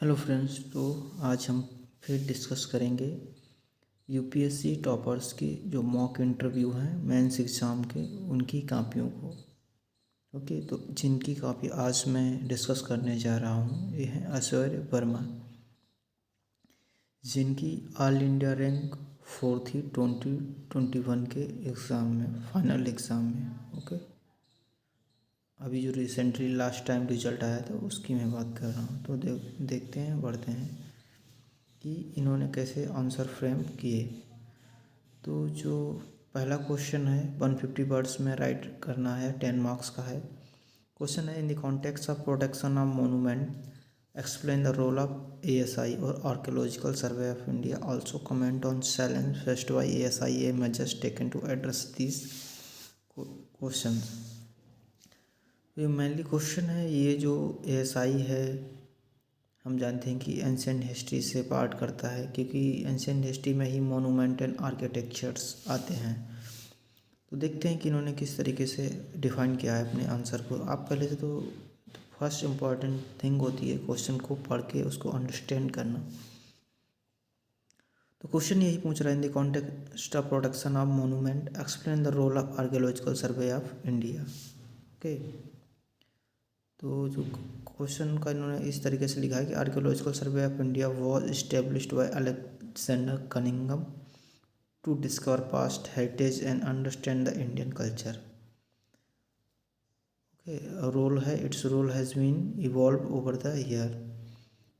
Hello friends. तो आज हम फिर डिस्कस करेंगे यूपीएससी टॉपर्स के जो मॉक इंटरव्यू हैं मेंस एग्ज़ाम के, उनकी कापियों को। ओके, तो जिनकी कापी आज मैं डिस्कस करने जा रहा हूँ ये हैं ऐश्वर्य वर्मा, जिनकी ऑल इंडिया रैंक 4 थी 2021 के एग्ज़ाम में, फाइनल एग्ज़ाम में। ओके, अभी जो रिसेंटली लास्ट टाइम रिजल्ट आया था उसकी मैं बात कर रहा हूँ। तो देखते हैं, बढ़ते हैं कि इन्होंने कैसे आंसर फ्रेम किए। तो जो पहला क्वेश्चन है 150 वर्ड्स में राइट करना है, 10 मार्क्स का है। क्वेश्चन है, in the context of protection of monument explain the role of ASI और archaeological survey of India, also comment on challenge faced by ASI measures taken to address this question. ये mainly question है, ये जो ASI है हम जानते हैं कि एंशिएंट हिस्ट्री से पार्ट करता है, क्योंकि एंशिएंट हिस्ट्री में ही मोनूमेंट एंड आर्किटेक्चर्स आते हैं। तो देखते हैं कि इन्होंने किस तरीके से डिफाइन किया है अपने आंसर को। आप पहले से तो फर्स्ट इम्पॉर्टेंट थिंग होती है क्वेश्चन को पढ़ के उसको अंडरस्टैंड करना। तो क्वेश्चन यही पूछ रहा है, in the context of protection of monument explain the role of archaeological survey of India. Okay, तो जो क्वेश्चन का इन्होंने इस तरीके से लिखा है कि archaeological survey of India was established by Alexander Cunningham to discover past heritage and understand the Indian culture. Okay, role है, it's role has been evolve over the year,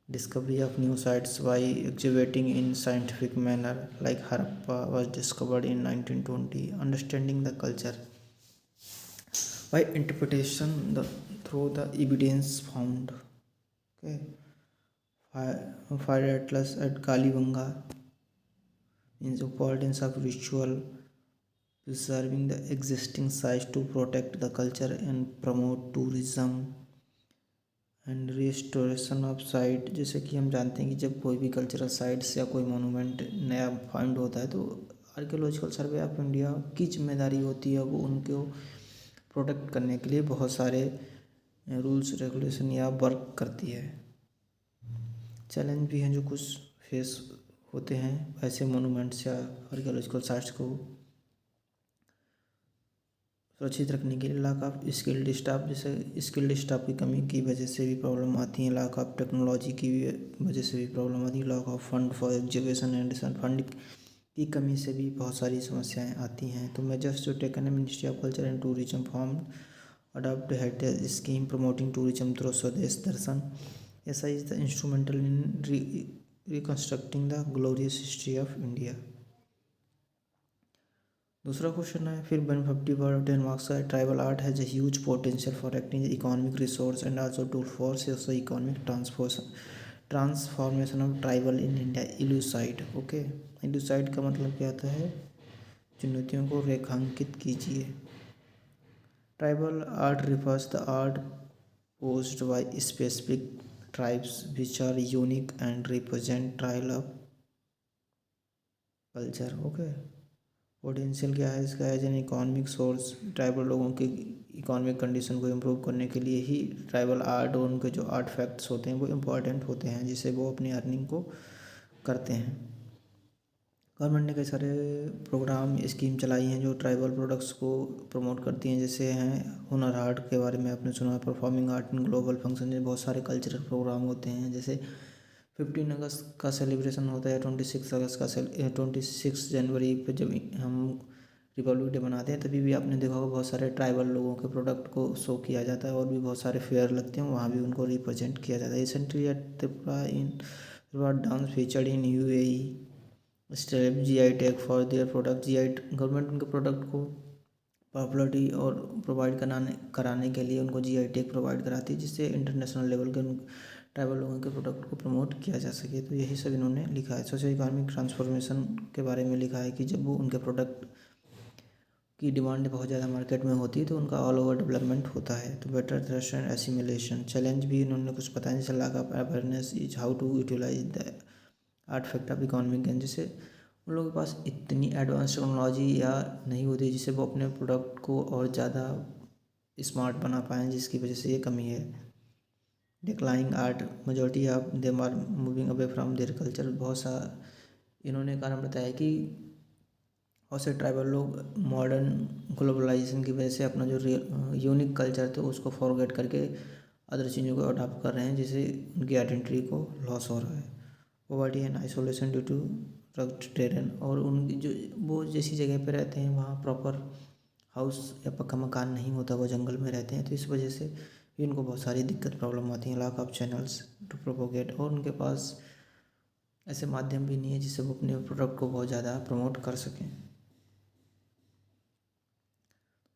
discovery of new sites by excavating in scientific manner like Harappa was discovered in 1920, understanding the culture by interpretation through the evidence found. Okay, fire atlas at Kalibanga means importance of ritual preserving the existing sites to protect the culture and promote tourism and restoration of site. जैसे कि हम जानते हैं कि जब कोई भी cultural sites या कोई मोनूमेंट नया फाइंड होता है तो आर्कियोलॉजिकल सर्वे ऑफ इंडिया की जिम्मेदारी होती है, वो उनको प्रोटेक्ट करने के लिए बहुत सारे रूल्स रेगुलेशन या वर्क करती है। चैलेंज भी हैं जो कुछ फेस होते हैं ऐसे मोनूमेंट्स या आर्कियोलॉजिकल साइट्स को सुरक्षित रखने के लिए। लाक ऑफ स्किल्ड स्टाफ, जैसे स्किल्ड स्टाफ की कमी की वजह से भी प्रॉब्लम आती है, लाक ऑफ टेक्नोलॉजी की वजह से भी प्रॉब्लम आती है, lack of fund for education and fund की कमी से भी बहुत सारी समस्याएं आती हैं। तो मेजर्स जो टेकन है, ministry of culture and tourism form adopt heritage scheme promoting tourism through Swadesh Darshan, ऐसा is the instrumental in reconstructing the glorious history of India. दूसरा क्वेश्चन है फिर 150 वर्ड 10 मार्क्स का, tribal art has a huge potential for acting economic resource and also tool for socio economic transformation of tribal in India, elucidate. Okay, elucidate का मतलब क्या होता है, चुनौतियों को रेखांकित कीजिए। Tribal art refers the art posed by specific tribes which are unique and represent tribal of culture. Okay, potential क्या है इसका, as an economic source, tribal लोगों की इकोनॉमिक कंडीशन को इम्प्रूव करने के लिए ही ट्राइबल आर्ट और उनके जो आर्ट फैक्ट्स होते हैं वो इम्पॉर्टेंट होते हैं, जिससे वो अपनी अर्निंग को करते हैं। गवर्नमेंट ने कई सारे प्रोग्राम स्कीम चलाई हैं जो ट्राइबल प्रोडक्ट्स को प्रमोट करती हैं, जैसे हैं हुनर हाट के बारे में आपने सुना, performing art in global function, जैसे बहुत सारे कल्चरल प्रोग्राम होते हैं। जैसे 15 अगस्त का सेलिब्रेशन होता है, 26 अगस्त का 26 जनवरी पे जब हम रिपब्लिक डे मनाते हैं, तभी भी आपने देखा होगा बहुत सारे ट्राइबल लोगों के प्रोडक्ट को शो किया जाता है, और भी बहुत सारे फेयर लगते हैं, वहाँ भी उनको रिप्रेजेंट किया जाता है। Recently eight Tripura in Tripura dance featured in UAE step GI tag for their product. GI government उनके प्रोडक्ट को पॉपुलरिटी और प्रोवाइड कराने के लिए उनको जीआई टैग प्रोवाइड कराती है, जिससे इंटरनेशनल लेवल के ट्राइबल लोगों के प्रोडक्ट को प्रमोट किया जा सके। तो यही सब इन्होंने लिखा है। सोशो इकोनॉमिक ट्रांसफॉर्मेशन के बारे में लिखा है कि जब वो उनके प्रोडक्ट की डिमांड बहुत ज़्यादा मार्केट में होती है तो उनका ऑल ओवर डेवलपमेंट होता है। तो better trust and assimilation, challenge भी इन्होंने कुछ बताया, जैसे lack of awareness is how to utilise the artefact of economic gain, जैसे उन लोगों के पास इतनी एडवांस टेक्नोलॉजी या नहीं होती जिससे वो अपने प्रोडक्ट को और ज़्यादा स्मार्ट बना पाएँ, जिसकी वजह से ये कमी है। Declining art, majority of them are moving away from their culture. बहुत सा इन्होंने कारण बताया कि बहुत से ट्राइबल लोग मॉडर्न ग्लोबलाइजेशन की वजह से अपना जो यूनिक कल्चर थे उसको फॉरगेट करके अदर चीज़ों को अडॉप्ट कर रहे हैं, जिससे उनकी आइडेंटिटी को लॉस हो रहा है। Poverty and isolation due to rugged terrain, और उनकी जो वो जैसी जगह पे रहते हैं वहाँ प्रॉपर हाउस या पक्का मकान नहीं होता, वो जंगल में रहते हैं, तो इस वजह से भी उनको बहुत सारी दिक्कत प्रॉब्लम आती हैं। Lack of channels to propagate, और उनके पास ऐसे माध्यम भी नहीं है जिससे वो अपने प्रोडक्ट को बहुत ज़्यादा प्रमोट कर सकें।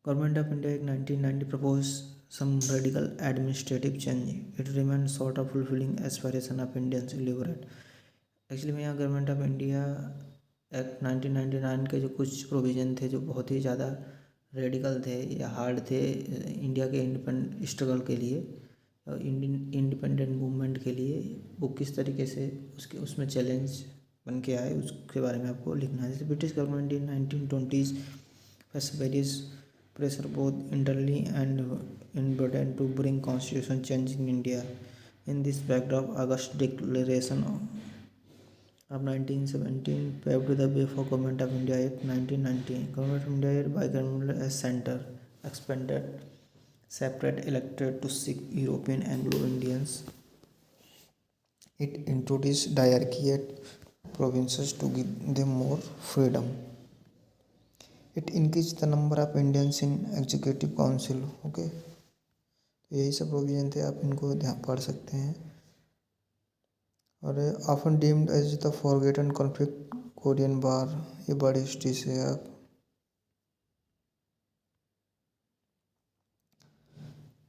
Government of India in 1990 proposed some radical administrative change. It remained sort of fulfilling aspiration of Indians elaborate. Actually में यहाँ गवर्नमेंट ऑफ इंडिया एक्ट 1999 के जो कुछ प्रोविज़न थे जो बहुत ही ज़्यादा रेडिकल थे या हार्ड थे इंडिया के इंडिपेंडेंट स्ट्रगल के लिए, इंडियन इंडिपेंडेंट मूवमेंट के लिए, वो किस तरीके से उसके उसमें चैलेंज बन के आए उसके बारे में आपको लिखना है। जैसे British government in 1920 face various pressure both internally and inwardly to bring constitution change in India. In this backdrop, August Declaration of 1917 paved the way for Government of India Act 1990. Government of India by Government as Center expanded separate electorate to seek European Anglo-Indians. It introduced diarchy at provinces to give them more freedom. It increase the number of Indians in executive council. Okay, तो यही सब provision थे, आप इनको ध्यान पढ़ सकते हैं। और often deemed as the forgotten conflict Korean war, ये बड़ी हिस्ट्री से आप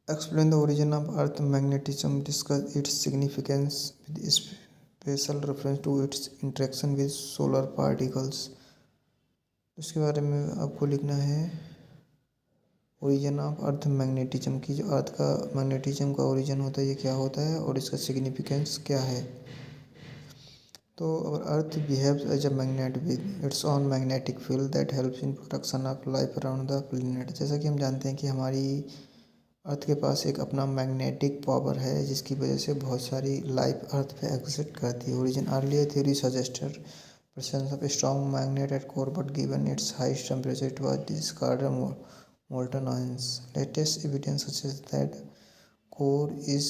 explain the origin of earth magnetism, discuss its significance with special reference to its interaction with solar particles. उसके बारे में आपको लिखना है ओरिजिन ऑफ अर्थ मैग्नेटिज्म की, जो अर्थ का मैग्नेटिज्म का ओरिजिन होता है ये क्या होता है और इसका सिग्निफिकेंस क्या है। तो our earth behaves as a magnet with its own magnetic field that helps in protection of life around the planet. जैसा कि हम जानते हैं कि हमारी अर्थ के पास एक अपना मैग्नेटिक पावर है जिसकी वजह से बहुत सारी लाइफ अर्थ पे एग्जिस्ट करती है। Origin earlier theory suggested presence of a strong magnet at core, but given its high temperature it was discarded molten ions. Latest evidence suggests that core is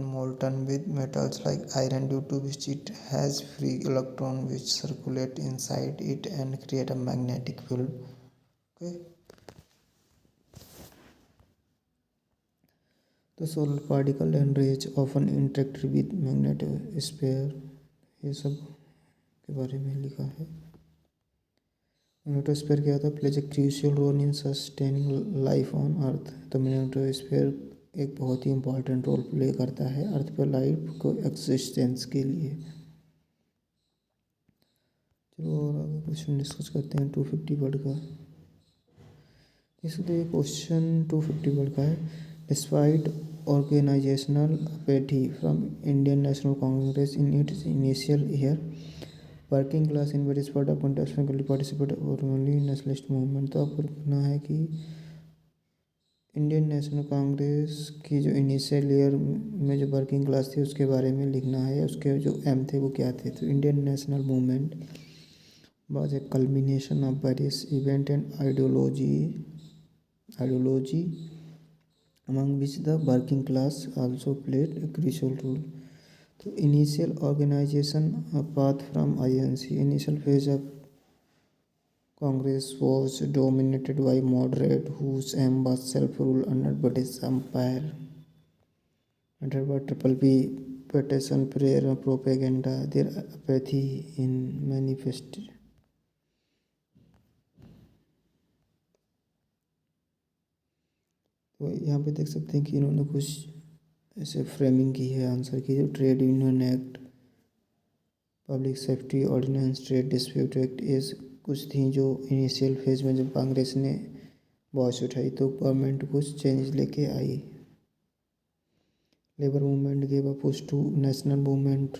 molten with metals like iron, due to which it has free electrons which circulate inside it and create a magnetic field. Okay. The solar particle and rays often interact with magnetosphere, ये सब के बारे में लिखा है। Magnetosphere क्या होता है? Plays a crucial role in sustaining life on earth. तो मैग्नेटोस्फीयर एक बहुत ही इंपॉर्टेंट रोल प्ले करता है अर्थ पर लाइफ को एक्सिस्टेंस के लिए। चलो और आगे क्वेश्चन डिस्कस करते हैं 250 वर्ड का। इसलिए क्वेश्चन 250 वर्ड का है। Despite organisational apathy from Indian National Congress in its initial year, working class in various part of contestant participate only nationalist movement. तो आपको कहना है कि इंडियन नेशनल कांग्रेस की जो इनिशियल ईयर में जो वर्किंग क्लास थी उसके बारे में लिखना है, उसके जो एम थे वो क्या थे। तो Indian national movement was a culmination of various event and ideology among which the working class also played a crucial role. तो initial organization path from INC, initial phase of Congress was dominated by moderate whose aim was self-rule under British Empire. Under Triple P petition, prayer, propaganda, their apathy in manifested. तो यहाँ पे देख सकते हैं कि इन्होंने कुछ ऐसे फ्रेमिंग की है आंसर की, जो trade union act, public safety ordinance, trade dispute act, ये कुछ थी जो इनिशियल फेज में जब कांग्रेस ने वॉइस उठाई तो गवर्नमेंट कुछ चेंज लेके आई। Labour movement gave a push to national movement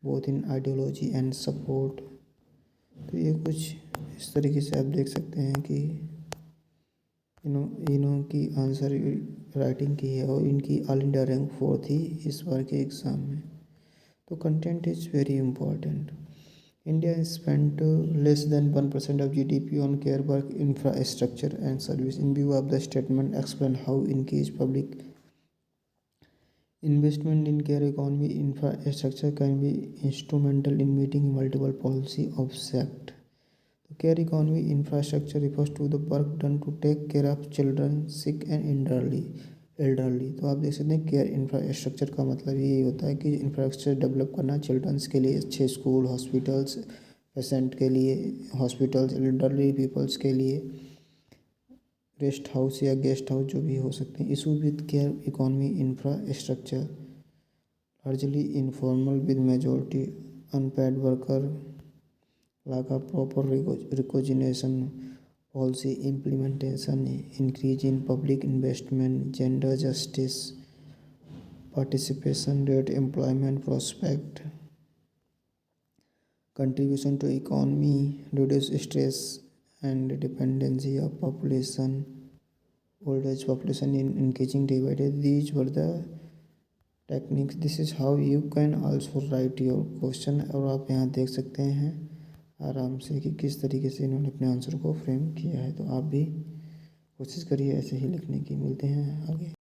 both in ideology and support. तो ये कुछ इस तरीके से आप देख सकते हैं कि इन्हों की आंसर राइटिंग की है और इनकी ऑल इंडिया रैंक 4 थी इस बार के एग्ज़ाम में। तो content is very important. India spent less than 1% of GDP on care work infrastructure and service. In view of the statement explain how increase public investment in care economy infrastructure can be instrumental in meeting multiple policy objectives. तो care economy infrastructure refers to the work done to take care of children sick and elderly. तो आप देख सकते हैं care infrastructure का मतलब यही होता है कि इंफ्रास्ट्रक्चर डेवलप करना चिल्ड्रंस के लिए, अच्छे स्कूल, हॉस्पिटल्स, पेशेंट के लिए हॉस्पिटल्स, एल्डरली पीपल्स के लिए रेस्ट हाउस या गेस्ट हाउस जो भी हो सकते हैं। Issue with care economy infrastructure largely informal with majority unpaid worker, lack of proper recognition, policy implementation, increase in public investment, gender justice, participation rate, employment prospect, contribution to economy, reduce stress and dependency of population, old age population in engaging day by day. These were the techniques. This is how you can also write your question। और आप यहाँ देख सकते हैं आराम से कि किस तरीके से इन्होंने अपने आंसर को फ्रेम किया है। तो आप भी कोशिश करिए ऐसे ही लिखने की। मिलते हैं आगे।